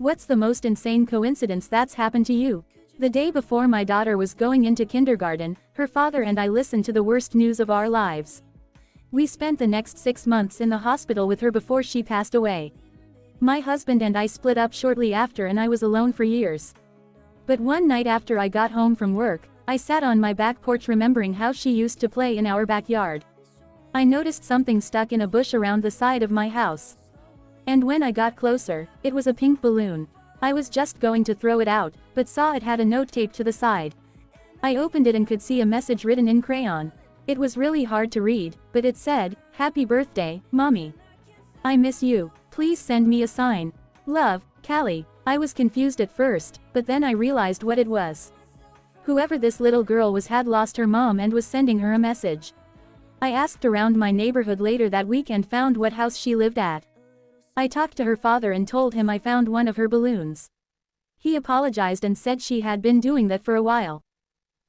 What's the most insane coincidence that's happened to you? The day before my daughter was going into kindergarten, her father and I listened to the worst news of our lives. We spent the next 6 months in the hospital with her before she passed away. My husband and I split up shortly after and I was alone for years. But one night after I got home from work, I sat on my back porch remembering how she used to play in our backyard. I noticed something stuck in a bush around the side of my house. And when I got closer, it was a pink balloon. I was just going to throw it out, but saw it had a note taped to the side. I opened it and could see a message written in crayon. It was really hard to read, but it said, "Happy birthday, Mommy. I miss you. Please send me a sign. Love, Callie." I was confused at first, but then I realized what it was. Whoever this little girl was had lost her mom and was sending her a message. I asked around my neighborhood later that week and found what house she lived at. I talked to her father and told him I found one of her balloons. He apologized and said she had been doing that for a while.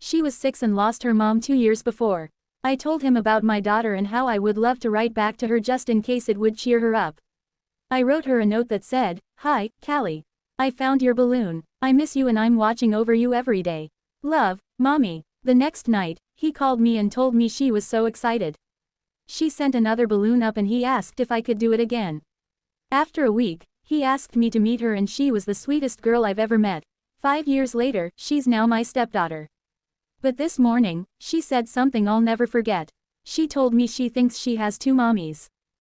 She was 6 and lost her mom 2 years before. I told him about my daughter and how I would love to write back to her just in case it would cheer her up. I wrote her a note that said, "Hi, Callie. I found your balloon. I miss you and I'm watching over you every day. Love, Mommy." The next night, he called me and told me she was so excited. She sent another balloon up and he asked if I could do it again. After a week, he asked me to meet her and she was the sweetest girl I've ever met. 5 years later, she's now my stepdaughter. But this morning, she said something I'll never forget. She told me she thinks she has 2 mommies.